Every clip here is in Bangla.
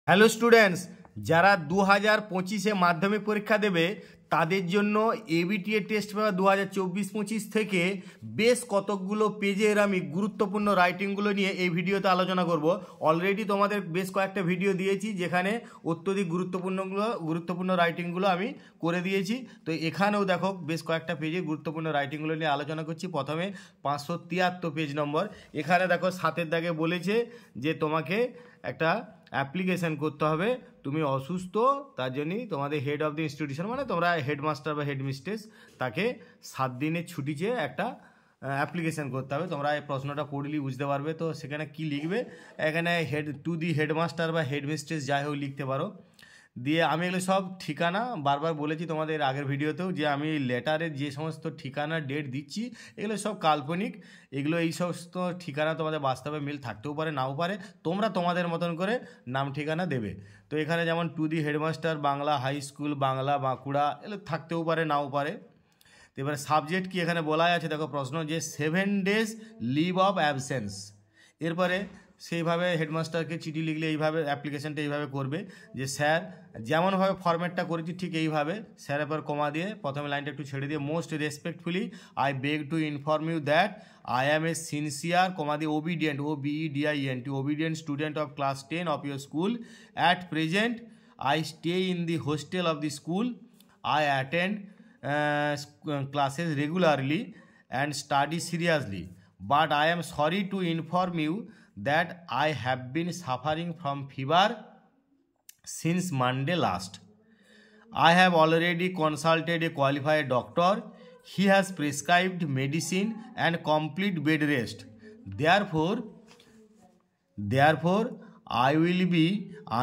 হ্যালো স্টুডেন্টস, যারা 2025-এ মাধ্যমিক পরীক্ষা দেবে তাদের জন্য এবিটিএ টেস্ট পেপার 2024-25 থেকে বেশ কতকগুলো পেজের আমি গুরুত্বপূর্ণ রাইটিংগুলো নিয়ে এই ভিডিওতে আলোচনা করব। অলরেডি তোমাদের বেশ কয়েকটা ভিডিও দিয়েছি যেখানে অত্যধিক গুরুত্বপূর্ণ রাইটিংগুলো আমি করে দিয়েছি। তো এখানেও দেখো বেশ কয়েকটা পেজে গুরুত্বপূর্ণ রাইটিংগুলো নিয়ে আলোচনা করছি। প্রথমে 573 পেজ নম্বর, এখানে দেখো 7-এর দাগে বলেছে যে তোমাকে একটা অ্যাপ্লিকেশান করতে হবে, তুমি অসুস্থ, তার জন্যই তোমাদের হেড অফ দ্য ইনস্টিটিউশন মানে তোমরা হেডমাস্টার বা হেডমিস্ট্রেস তাকে 7 দিনের ছুটি চেয়ে একটা অ্যাপ্লিকেশান করতে হবে। তোমরা এই প্রশ্নটা পড়লেই বুঝতে পারবে। তো সেখানে কি লিখবে, এখানে হেডমাস্টার বা হেডমিস্ট্রেস যাই হোক লিখতে পারো। দিয়ে আমি এগুলো সব ঠিকানা বারবার বলেছি তোমাদের আগের ভিডিওতেও যে আমি লেটারের যে সমস্ত ঠিকানা ডেট দিচ্ছি এগুলো সব কাল্পনিক। এগুলো এই সমস্ত ঠিকানা তোমাদের বাস্তবে মিল থাকতেও পারে, নাও পারে। তোমরা তোমাদের মতন করে নাম ঠিকানা দেবে। তো এখানে যেমন to the headmaster Bangla high school Bangla Bankura, এগুলো থাকতেও পারে নাও পারে। তো এবারে সাবজেক্ট কি এখানে বলা আছে দেখো, প্রশ্ন যে 7 days লিভ অফ অ্যাবসেন্স। এরপরে সেইভাবে হেডমাস্টারকে চিঠি লিখলে এইভাবে অ্যাপ্লিকেশানটা এইভাবে করবে যে স্যার, যেমনভাবে ফরম্যাটটা করেছি ঠিক এইভাবে স্যারের পর কমা দিয়ে প্রথমে লাইনটা একটু ছেড়ে দিয়ে most respectfully I beg to inform you that I am a sincere comma দিয়ে obedient OBEDIENT obedient student of class 10 of your school. At present I stay in the hostel of the school. I attend classes regularly and study seriously, but I am sorry to inform you that I have been suffering from fever since Monday last. I have already consulted a qualified doctor. He has prescribed medicine and complete bed rest. Therefore I will be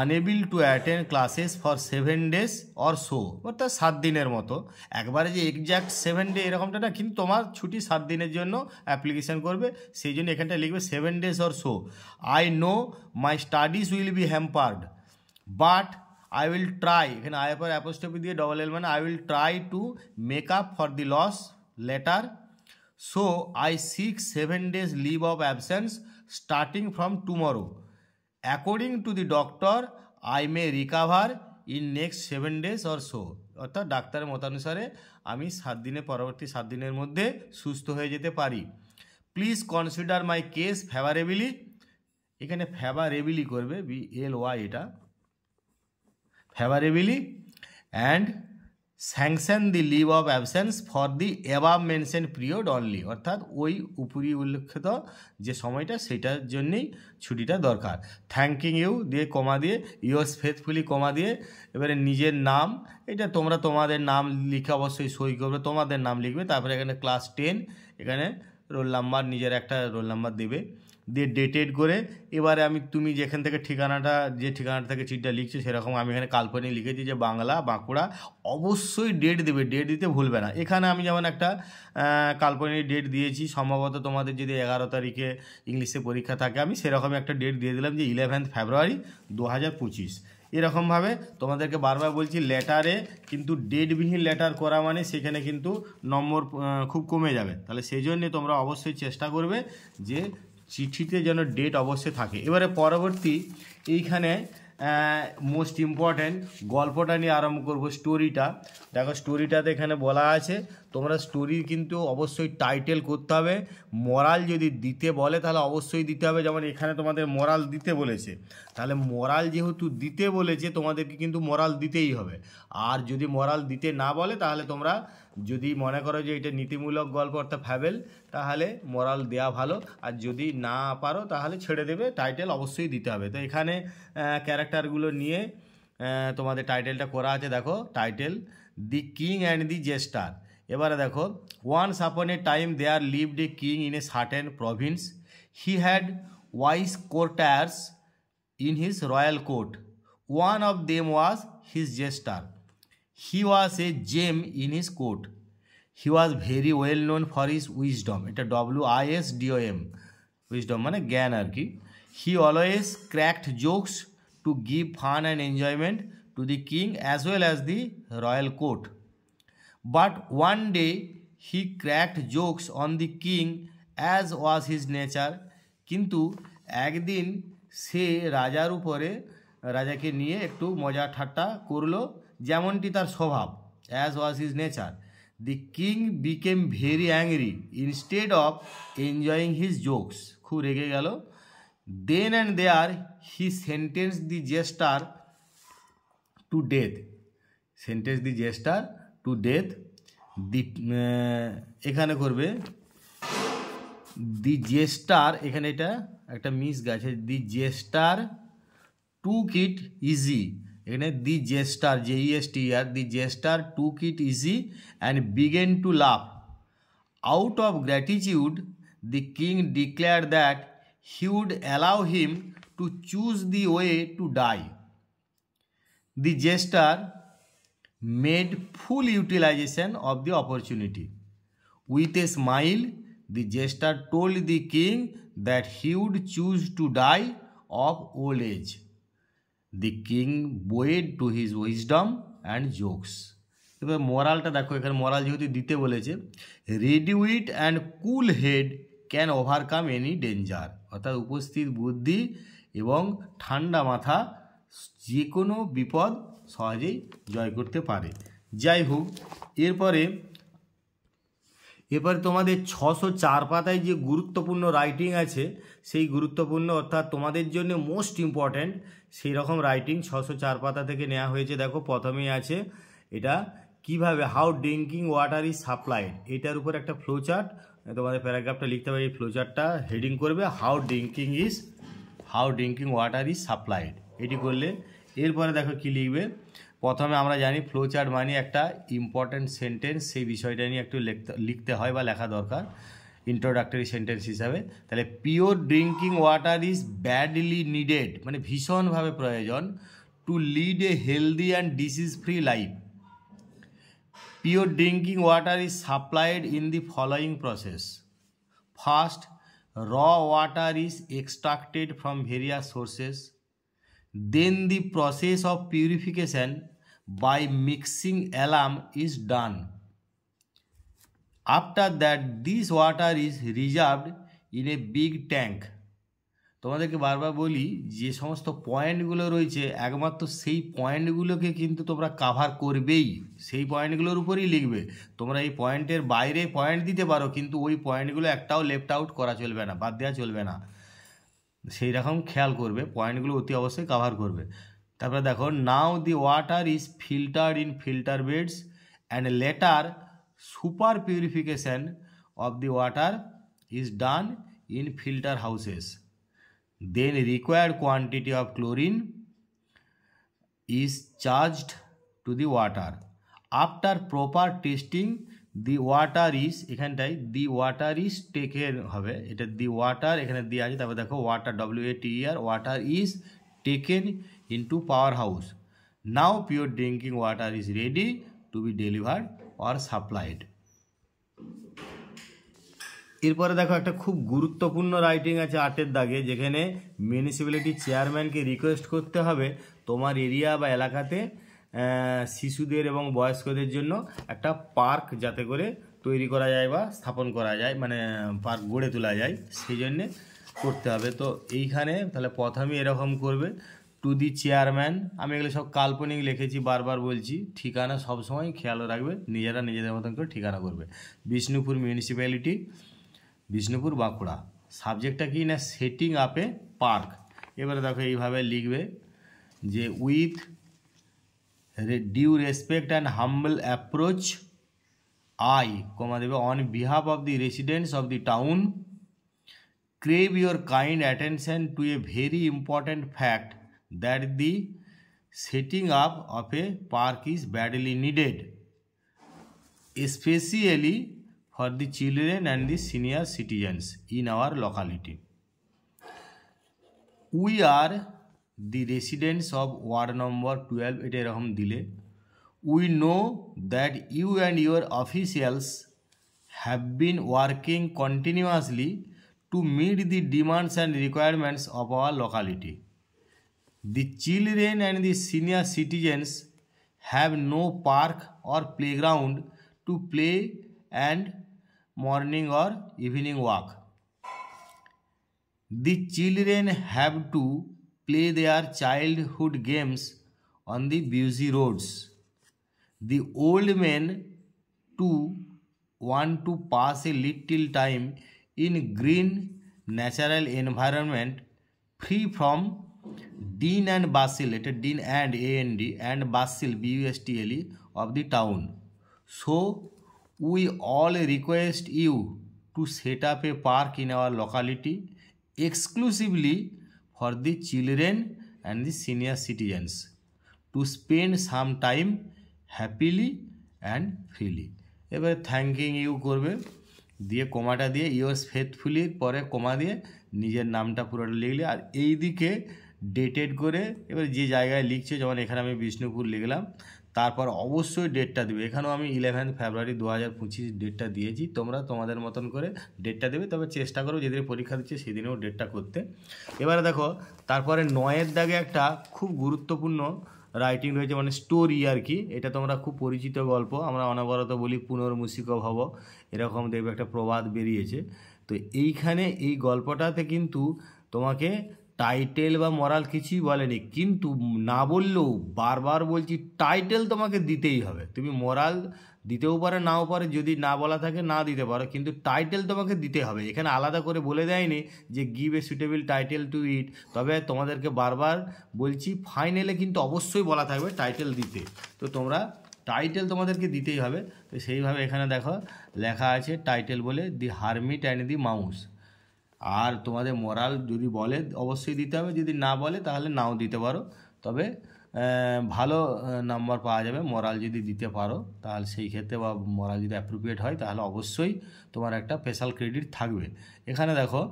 unable to attend classes for 7 days or so. অর্থাৎ 7 দিনের মতো, একবারে যে এক্স্যাক্ট 7 ডে এরকমটা না, কিন্তু তোমার ছুটি 7 দিনের জন্য অ্যাপ্লিকেশান করবে, সেই জন্য এখানটা লিখবে 7 days or so. I know my studies will be hampered, but I will try, এখানে আয়ের পর অ্যাপোস্ট্রফি দিয়ে ডবল এল মানে I will try to make up for the loss later. So I seek 7 days leave of absence starting from tomorrow. According to the doctor, I may recover in next 7 days or so. অর্থাৎ ডাক্তারের মতানুসারে আমি 7 দিনের পরবর্তী 7 দিনের মধ্যে সুস্থ হয়ে যেতে পারি। Please consider my case favourably, এখানে ফেভারেবলি করবে BLY, এটা favourably, and sanction the leave of absence for the above mention period only. অর্থাৎ ওই উপরি উল্লেখিত যে সময়টা সেটার জন্যেই ছুটিটা দরকার। থ্যাঙ্কিং ইউ দিয়ে কমা দিয়ে ইয়োর্স ফেথফুলি কমা দিয়ে এবারে নিজের নাম, এটা তোমরা তোমাদের নাম লিখে অবশ্যই সই করবে, তোমাদের নাম লিখবে। তারপরে এখানে ক্লাস 10, এখানে রোল নাম্বার, নিজের একটা রোল নাম্বার দেবে, দিয়ে ডেটেড করে। এবারে তুমি যেখান থেকে যে ঠিকানাটা থেকে চিঠিটা লিখছো সেরকম আমি এখানে কাল্পনিক লিখেছি যে বাংলা বাঁকুড়া। অবশ্যই ডেট দেবে, ডেট দিতে ভুলবে না। এখানে আমি যেমন একটা কাল্পনিক ডেট দিয়েছি, সম্ভবত তোমাদের যদি 11 তারিখে ইংলিশে পরীক্ষা থাকে আমি সেরকমই একটা ডেট দিয়ে দিলাম যে 11 ফেব্রুয়ারি 2025। এরকমভাবে তোমাদেরকে বারবার বলছি, লেটারে কিন্তু ডেটবিহীন লেটার করা মানে সেখানে কিন্তু নম্বর খুব কমে যাবে। তাহলে সেই জন্যে তোমরা অবশ্যই চেষ্টা করবে যে চিঠিতে যেন ডেট অবশ্যই থাকে। এবারে পরবর্তী এইখানে মোস্ট ইম্পর্ট্যান্ট গল্পটা নিয়ে আরম্ভ করবো, স্টোরিটা। দেখো স্টোরিটাতে এখানে বলা আছে তোমরা স্টোরি কিন্তু অবশ্যই টাইটেল করতে হবে। মোরাল যদি দিতে বলে তাহলে অবশ্যই দিতে হবে, যেমন এখানে তোমাদের মোরাল দিতে বলেছে, তাহলে মোরাল যেহেতু দিতে বলেছে তোমাদেরকে কিন্তু মোরাল দিতেই হবে। আর যদি মোরাল দিতে না বলে তাহলে তোমরা যদি মনে করো যে এটা নীতিমূলক গল্প অর্থাৎ ফ্যাবেল, তাহলে মোরাল দেওয়া ভালো। আর যদি না পারো তাহলে ছেড়ে দেবে, টাইটেল অবশ্যই দিতে হবে। তো এখানে ক্যারেক্টারগুলো নিয়ে তোমাদের টাইটেলটা করা আছে। দেখো title the king and the jester. এবারে দেখো, once upon a time there lived a king in a certain province. He had wise courtiers in his royal court. One of them was his jester. He was a gem in his court. He was very well known for his wisdom. এটা WISDOM, wisdom মানে জ্ঞান আর কি। He always cracked jokes to give fun and enjoyment to the king as well as the royal court. But one day he cracked jokes on the king as was his nature. কিন্তু একদিন সে রাজার উপরে রাজাকে নিয়ে একটু মজা ঠাট্টা করলো, যেমনটি তার স্বভাব, as was his nature. The king became very angry instead of enjoying his jokes. খুব রেগে গেল। Then and there he sentence the jester to death. Sentence the jester to death. The এখানে করবে দি জেস্টার, এখানে এটা একটা মিস গেছে, দি জেস্টার টুক ইট ইজি, এখানে the jester JESTER, the jester took it easy and began to love. Out of gratitude the king declare that he would allow him to choose the way to die. The jester made full utilization of the opportunity. With a smile, the jester told the king that he would choose to die of old age. The king bowed to his wisdom and jokes. এবার মোরালটা দেখো, এখানে মোরাল যেহেতু দিতে বলেছে, ready wit and cool head can overcome any danger, অর্থাৎ উপস্থিত বুদ্ধি এবং ঠান্ডা মাথা যে কোনো বিপদ সহজেই জয় করতে পারে। যাই হোক, এরপরে তোমাদের 604 পাতায় যে গুরুত্বপূর্ণ রাইটিং আছে, সেই গুরুত্বপূর্ণ অর্থাৎ তোমাদের জন্য মোস্ট ইম্পর্ট্যান্ট সেই রকম রাইটিং 604 পাতা থেকে নেওয়া হয়েছে। দেখো প্রথমেই আছে এটা কিভাবে, how drinking water is supplied, এটার উপর একটা ফ্লোচার্ট, তোমাদের প্যারাগ্রাফটা লিখতে হবে, এই ফ্লোচার্টটা হেডিং করবে how drinking water is supplied, এটি করলে। এরপরে দেখো কি লিখবে, প্রথমে আমরা জানি ফ্লোচার্ট মানে একটা ইম্পর্ট্যান্ট সেন্টেন্স, সেই বিষয়টা নিয়ে একটু লিখতে হয় বা লেখা দরকার ইন্ট্রোডাক্টরি সেন্টেন্স হিসাবে। তাহলে pure drinking water is badly needed, মানে ভীষণভাবে প্রয়োজন, to lead a healthy and disease free life. Pure drinking water is supplied in the following process. First, raw water is extracted from various sources. Then the process of purification by mixing alum is done. After that, this water is reserved in a big tank. তোমাদেরকে বারবার বলি যে সমস্ত পয়েন্টগুলো রয়েছে একমাত্র সেই পয়েন্টগুলোকে কিন্তু তোমরা কাভার করবেই, সেই পয়েন্টগুলোর উপরেই লিখবে। তোমরা এই পয়েন্টের বাইরে পয়েন্ট দিতে পারো, কিন্তু ওই পয়েন্টগুলো একটাও লেফট আউট করা চলবে না, বাদ দেওয়া চলবে না, সেই রকম খেয়াল করবে, পয়েন্টগুলো অতি অবশ্যই কাভার করবে। তারপরে দেখো, now the water is filtered in filter beds and later super purification of the water is done in filter houses. Then required quantity of chlorine is charged to the water. After proper testing the water is, এখানটায় দি ওয়াটার ইজ টেকেন হবে, এটা দি ওয়াটার এখানে দিয়ে আছে, তারপর দেখো water WATER, water is taken into power house. Now pure drinking water is ready to B delivered or supplied. এরপরে দেখো একটা খুব গুরুত্বপূর্ণ রাইটিং আছে 8 দাগে, যেখানে মিউনিসিপ্যালিটি চেয়ারম্যানকে রিকোয়েস্ট করতে হবে তোমার এরিয়া বা এলাকাতে শিশুদের এবং বয়স্কদের জন্য একটা পার্ক যাতে করে তৈরি করা যায় বা স্থাপন করা যায়, মানে পার্ক গড়ে তোলা যায়, সেই জন্যে করতে হবে। তো এইখানে তাহলে প্রথমে এরকম করবে, টু দি চেয়ারম্যান, আমি এগুলো সব কাল্পনিক লিখেছি, বারবার বলছি, ঠিকানা সবসময় খেয়াল রাখবে, নিজেরা নিজেদের মতন করে ঠিকানা করবে। বিষ্ণুপুর মিউনিসিপ্যালিটি, বিষ্ণুপুর বাঁকুড়া। সাবজেক্টটা কি না, সেটিং আপ এ পার্ক। এবারে দেখো এইভাবে লিখবে যে with due respect and humble approach I, comma দেবে, on behalf of the residents of the town crave your kind attention to a very important fact that the setting up of a park is badly needed, especially for the children and the senior citizens in our locality. We are the residents of ward number 12, এটা এরকম দিলে, we know that you and your officials have been working continuously to meet the demands and requirements of our locality. The children and the senior citizens have no park or playground to play and morning or evening walk. The children have to play their childhood games on the busy roads. The old men too want to pass a little time in green natural environment free from din and bustle, এটা din and and bustle bustle of the town. So we all request you to set up a park in our locality exclusively for the children and the senior citizens to spend some time happily and freely. এবারে থ্যাঙ্কিং ইউ করবে, দিয়ে কোমাটা দিয়ে ইয়োর্স ফেথফুলির পরে কোমা দিয়ে নিজের নামটা পুরোটা লিখলে, আর এই দিকে ডেটেড করে এবার যে জায়গায় লিখছে, যেমন এখানে আমি বিষ্ণুপুর লিখলাম, তারপর অবশ্যই ডেটটা দেবে। এখানেও আমি 11 ফেব্রুয়ারি 2025 ডেটটা দিয়েছি, তোমরা তোমাদের মতন করে ডেটটা দেবে, তবে চেষ্টা করো যেদিনে পরীক্ষা দিচ্ছে সেদিনেও ডেটটা করতে। এবারে দেখো তারপরে 9-এর দাগে একটা খুব গুরুত্বপূর্ণ রাইটিং রয়েছে, মানে স্টোরি আর কি। এটা তোমরা খুব পরিচিত গল্প, আমরা অনবরত বলি পুনর্মূষিক ভব, এরকম দেখবে একটা প্রবাদ বেরিয়েছে। তো এইখানে এই গল্পটাতে কিন্তু তোমাকে টাইটেল বা মরাল কিছুই বলেনি, কিন্তু না বললেও বারবার বলছি টাইটেল তোমাকে দিতেই হবে। তুমি মরাল দিতেও পারে নাও পারে, যদি না বলা থাকে না দিতে পারো, কিন্তু টাইটেল তোমাকে দিতে হবে। এখানে আলাদা করে বলে দেয়নি যে give a suitable title to it, তবে তোমাদেরকে বারবার বলছি ফাইনালে কিন্তু অবশ্যই বলা থাকবে টাইটেল দিতে। তো তোমরা টাইটেল তোমাদেরকে দিতেই হবে। তো সেইভাবে এখানে দেখো লেখা আছে টাইটেল বলে the hermit and the mouse. আর তোমাদের মোরাল যদি বলে অবশ্যই দিতে হবে, যদি না বলে তাহলে নাও দিতে পারো, তবে ভালো নাম্বার পাওয়া যাবে মোরাল যদি দিতে পারো, তাহলে সেই ক্ষেত্রে বা মোরাল যদি অ্যাপ্রোপ্রিয়েট হয় তাহলে অবশ্যই তোমার একটা স্পেশাল ক্রেডিট থাকবে। এখানে দেখো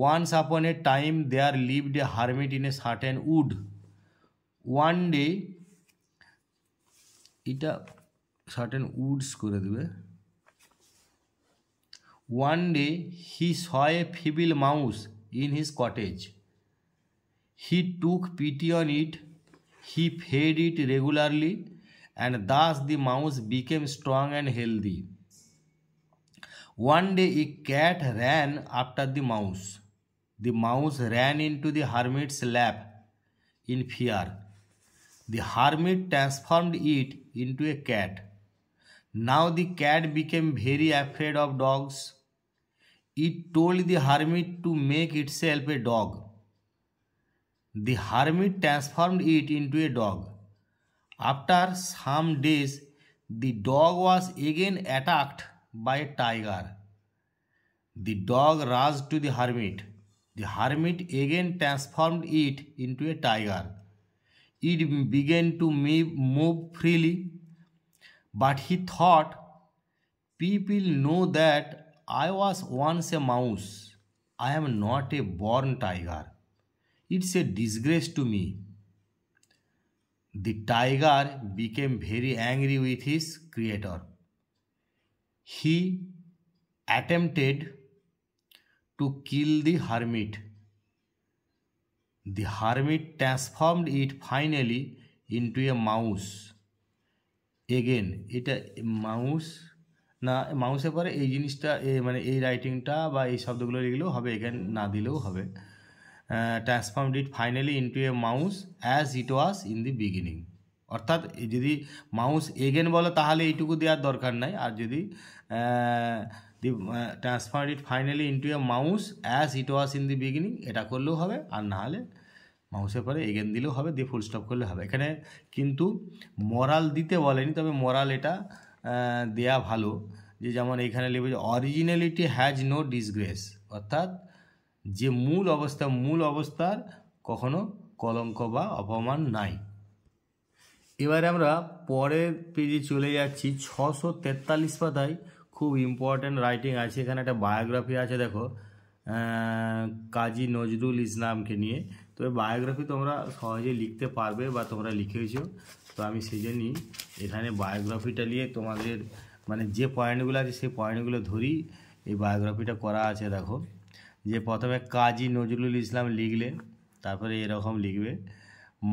once upon a time there lived a hermit in a certain wood one day, এটা সার্টেন উডস করে দেবে। One day he saw a feeble mouse in his cottage. He took pity on it, he fed it regularly, and thus the mouse became strong and healthy. One day a cat ran after the mouse. The mouse ran into the hermit's lap in fear. The hermit transformed it into a cat. Now the cat became very afraid of dogs. It told the hermit to make itself a dog. The hermit transformed it into a dog. After some days, the dog was again attacked by a tiger. The dog rushed to the hermit. The hermit again transformed it into a tiger. It began to move freely, but he thought, people know that I was once a mouse. I am not a born tiger. It's a disgrace to me. The tiger became very angry with his creator. He attempted to kill the hermit. The hermit transformed it finally into a mouse. Again, এটা মাউস না, মাউসের পরে এই জিনিসটা মানে এই রাইটিংটা বা এই শব্দগুলো লিখলেও হবে, এখানে না দিলেও হবে। Transformed it finally into a mouse as it was in the beginning. অর্থাৎ যদি মাউস এগেন বলো তাহলে এইটুকু দেওয়ার দরকার নাই, আর যদি the transformed it finally into a mouse as it was in the beginning এটা করলেও হবে, আর না হলে মাউসের পরে এগেন দিলেও হবে, দিয়ে ফুল স্টপ করলে হবে। এখানে কিন্তু মরাল দিতে বলেনি, তবে মরাল এটা দেয়া ভালো, যে যেমন এখানে লিখবে যে অরিজিনালিটি হ্যাজ নো ডিসগ্রেস, অর্থাৎ যে মূল অবস্থার কখনো কলঙ্ক বা অপমান নাই। এবারে আমরা পরের পেজে চলে যাচ্ছি। 643 পাতায় খুব ইম্পর্ট্যান্ট রাইটিং আছে, এখানে একটা বায়োগ্রাফি আছে দেখো কাজী নজরুল ইসলামকে নিয়ে। তো এই বায়োগ্রাফি তোমরা সহজে লিখতে পারবে বা তোমরা লিখেছো, তো আমি সেই জন্যই এখানে বায়োগ্রাফিটা নিয়ে তোমাদের মানে যে পয়েন্টগুলো আছে সেই পয়েন্টগুলো ধরি এই বায়োগ্রাফিটা করা আছে। দেখো যে প্রথমে কাজী নজরুল ইসলাম লিখলেন, তারপরে এরকম লিখবে,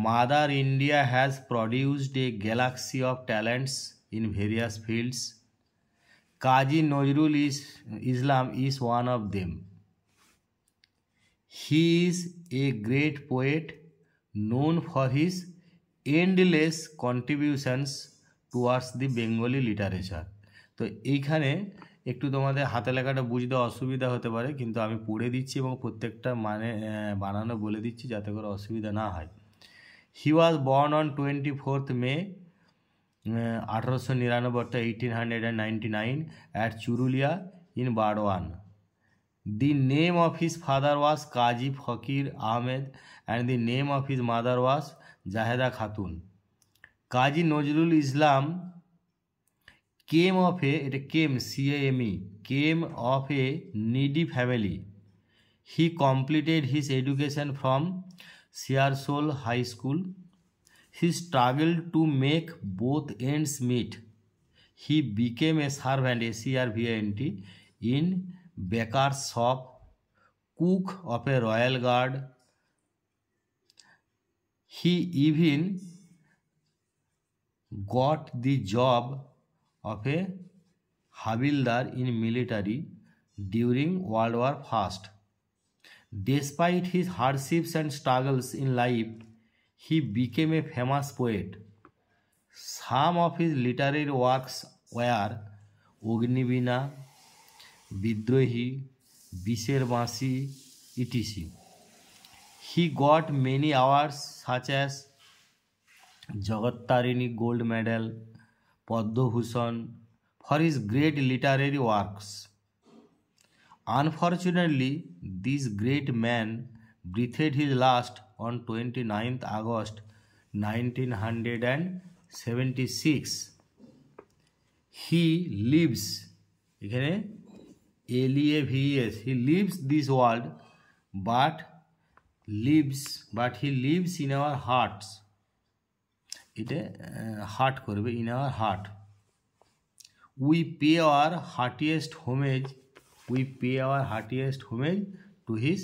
mother India has produced A Galaxy of talents in various fields. Kazi Nazrul Islam is one of them. He is a great poet, known for his endless contributions towards the Bengali literature। তো এইখানে একটু তোমাদের হাতে লেখাটা বুঝতে অসুবিধা হতে পারে, কিন্তু আমি পড়ে দিচ্ছি এবং প্রত্যেকটা মানে বানানো বলে দিচ্ছি যাতে করে অসুবিধা না হয়। He was born on 24th May 1899 1899 at Churulya in Bardwan। The name of his father was Qazi Fakir Ahmed and the name of his mother was Zaheda Khatun। Qazi Nazrul Islam came of a needy family। He completed his education from Siarsol High School। He struggled to make both ends meet। He became a servant in baker's shop, cook of a royal guard। He even got the job of a Havildar in military during World War I। Despite his hardships and struggles in life, he became a famous poet। Some of his literary works were Ognivina, Bidrohi, Bisher Basi, etc. He got many awards such as Jagat Tarini Gold Medal, Padma Bhushan for his great literary works। Unfortunately, this great man breathed his last on 29th August 1976। He lives, এখানে LEAVES, he leaves this world but he lives in our hearts। এটা হার্ট করবে, in our heart। We pay our heartiest homage to his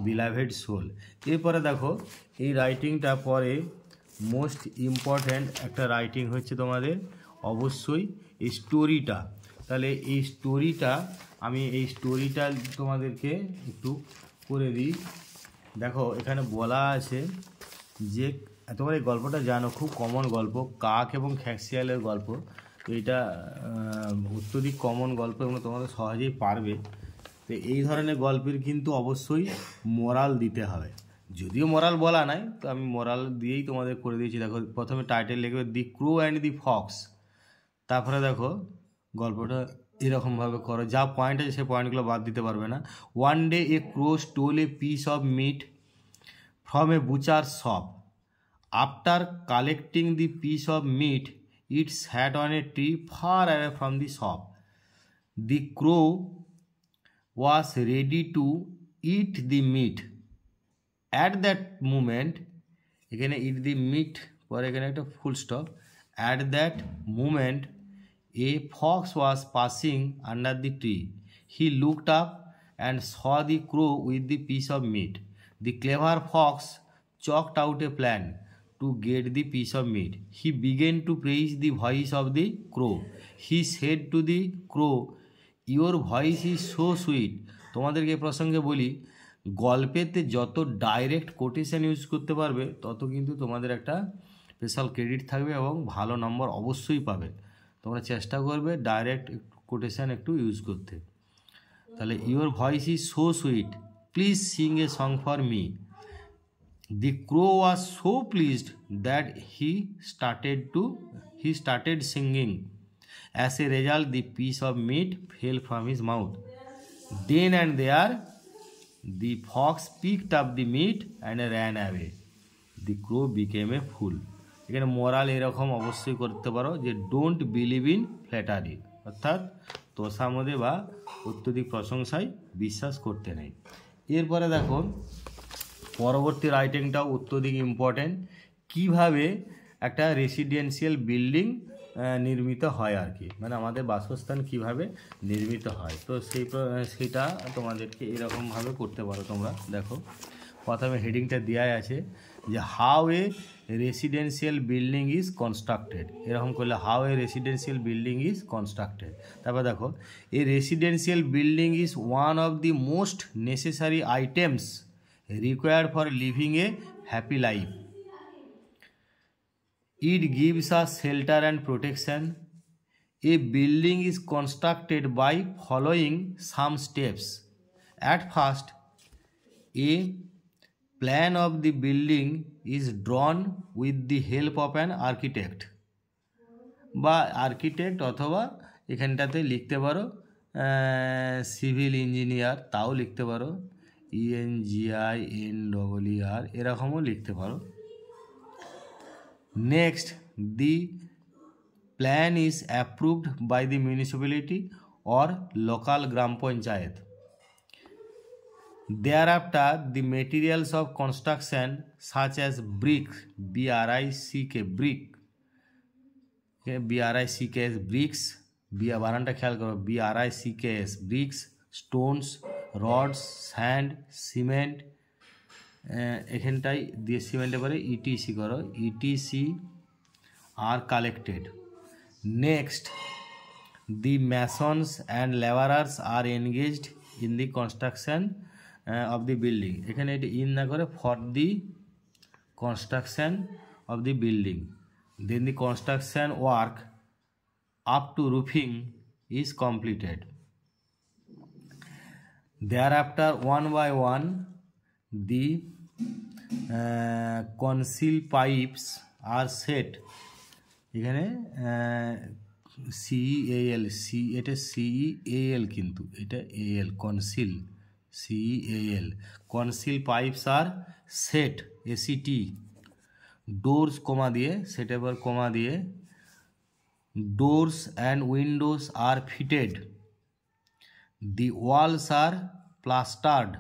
beloved soul। এরপরে দেখো এই রাইটিংটা পরে মোস্ট ইম্পর্ট্যান্ট একটা রাইটিং হচ্ছে তোমাদের অবশ্যই এই স্টোরিটা। তাহলে এই স্টোরিটা তোমাদেরকে একটু করে দিই। দেখো এখানে বলা আছে যে তোমরা এই গল্পটা জানো, খুব কমন গল্প, কাক এবং খ্যাঁকশিয়ালের গল্প। তো এটা অত্যধিক কমন গল্প এবং তোমাদের সহজেই পারবে। তো এই ধরনের গল্পের কিন্তু অবশ্যই মোরাল দিতে হবে, যদিও মোরাল বলা নাই, তো আমি মোরাল দিয়েই তোমাদের করে দিয়েছি। দেখো প্রথমে টাইটেল লিখবে দি ক্রো অ্যান্ড দি ফক্স, তারপরে দেখো গল্পটা এরকমভাবে করো, যা পয়েন্ট আছে সেই পয়েন্টগুলো বাদ দিতে পারবে না। One day a crow stole a piece of meat from a butcher shop. After collecting the piece of meat it sat on a tree far away from the shop। The crow was ready to eat the meat। At that moment, এখানে eat the meat পরে এখানে একটা full stop. At that moment, a fox was passing under the tree। He looked up and saw the crow with the piece of meat। The clever fox chalked out a plan to get the piece of meat। He began to praise the voice of the crow। He said to the crow, your voice is so sweet। তোমাদেরকে এই প্রসঙ্গে বলি, গল্পেতে যত ডাইরেক্ট কোটেশন ইউজ করতে পারবে তত কিন্তু তোমাদের একটা স্পেশাল ক্রেডিট থাকবে এবং ভালো নম্বর অবশ্যই পাবে। তোমরা চেষ্টা করবে ডাইরেক্ট কোটেশন একটু ইউজ করতে। তাহলে your voice is so sweet, please Singh a song for me. The crow was so pleased that he started singing। As a result, the piece of meat fell from his mouth। Then and there, the fox picked up the meat and ran away। The crow became a fool। এখানে মোরাল এরকম অবশ্যই করতে পারো যে ডোন্ট বিলিভ ইন ফ্ল্যাটারি, অর্থাৎ তোষামোদে বা অত্যধিক প্রশংসায় বিশ্বাস করতে নেই। এরপরে দেখো পরবর্তী রাইটিংটাও অত্যধিক ইম্পর্ট্যান্ট, কীভাবে একটা রেসিডেন্সিয়াল বিল্ডিং নির্মিত হয় আর কি, মানে আমাদের বাসস্থান কিভাবে নির্মিত হয়। তো সেইটা তোমাদেরকে এরকমভাবে করতে পারো তোমরা। দেখো প্রথমে হেডিংটা দেওয়াই আছে যে how a residential building is constructed. এরকম করলে how a residential building is constructed. তারপর দেখো a residential building is one of the most necessary items required for living a happy life। It gives us shelter and protection. A building is constructed by following some steps. At first, a plan of the building is drawn with the help of an architect. বা আর্কিটেক্ট অথবা এখানটাতে লিখতে পারো সিভিল ইঞ্জিনিয়ার, তাও লিখতে পারো ENGINEER, এরকমও লিখতে পারো। Next, the plan is approved by the municipality or local gram panchayat. Thereafter, the materials of construction such as brick, BRICK, brick, BRICKS, bricks, বানানটা খেয়াল করো, BRICKS, bricks, stones, rods, sand, cement, এখানটাই দিয়ে সিমেন্টের পরে ETC করো, ETC are collected. Next, the masons and laborers are engaged in the construction of the building. এখানে এটা ইন না করে for the construction of the building. Then the construction work up to roofing is completed. Thereafter, one by one, the conceal pipes are set. এখানে CEAL, এটা CEAL, কিন্তু এটা AL, conceal, CEAL, conceal pipes are set, ACT, doors কমা দিয়ে, সেট এবার কমা দিয়ে, doors and windows are fitted, the walls are plastered,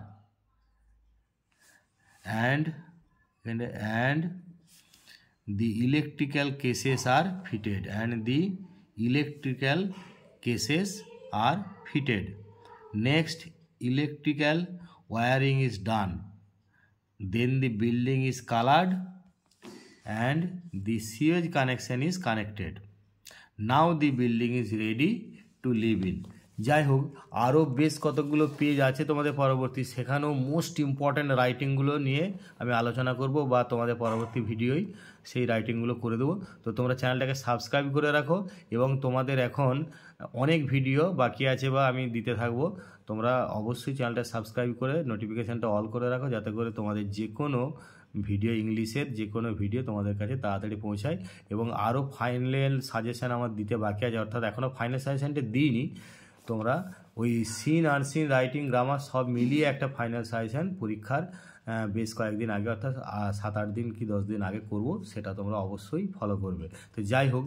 and the electrical cases are fitted, Next, electrical wiring is done. Then the building is colored and the sewage connection is connected. Now the building is ready to live in. যাই হোক, আরও বেশ কতগুলো পেজ আছে তোমাদের পরবর্তী, সেখানেও মোস্ট ইম্পর্ট্যান্ট রাইটিংগুলো নিয়ে আমি আলোচনা করব, বা তোমাদের পরবর্তী ভিডিওই সেই রাইটিংগুলো করে দেবো। তো তোমরা চ্যানেলটাকে সাবস্ক্রাইব করে রাখো, এবং তোমাদের এখন অনেক ভিডিও বাকি আছে বা আমি দিতে থাকবো। তোমরা অবশ্যই চ্যানেলটা সাবস্ক্রাইব করে নোটিফিকেশানটা অল করে রাখো, যাতে করে তোমাদের যে কোনো ভিডিও, ইংলিশের যে কোনো ভিডিও তোমাদের কাছে তাড়াতাড়ি পৌঁছায়। এবং আরও ফাইনাল সাজেশান আমার দিতে বাকি আছে, অর্থাৎ এখনও ফাইনাল সাজেশানটা দিইনি। তোমরা ওই সিন, আনসিন, রাইটিং, গ্রামার সব মিলিয়ে একটা ফাইনাল সাজেশান পরীক্ষার বেশ কয়েকদিন আগে, অর্থাৎ 7-8 দিন কি 10 দিন আগে করব, সেটা তোমরা অবশ্যই ফলো করবে। তো যাই হোক,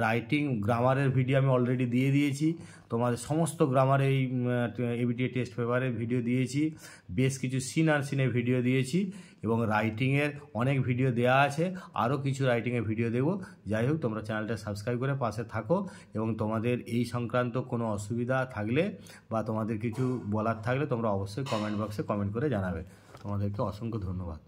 রাইটিং, গ্রামারের ভিডিও আমি অলরেডি দিয়ে দিয়েছি, তোমাদের সমস্ত গ্রামার এই ABTA টেস্ট পেপারের ভিডিও দিয়েছি, বেশ কিছু সিন আর সিনের ভিডিও দিয়েছি, এবং রাইটিংয়ের অনেক ভিডিও দেওয়া আছে, আরও কিছু রাইটিংয়ের ভিডিও দেবো। যাই হোক, তোমরা চ্যানেলটা সাবস্ক্রাইব করে পাশে থাকো, এবং তোমাদের এই সংক্রান্ত কোনো অসুবিধা থাকলে বা তোমাদের কিছু বলার থাকলে তোমরা অবশ্যই কমেন্ট বক্সে কমেন্ট করে জানাবে। তোমাদেরকে অসংখ্য ধন্যবাদ।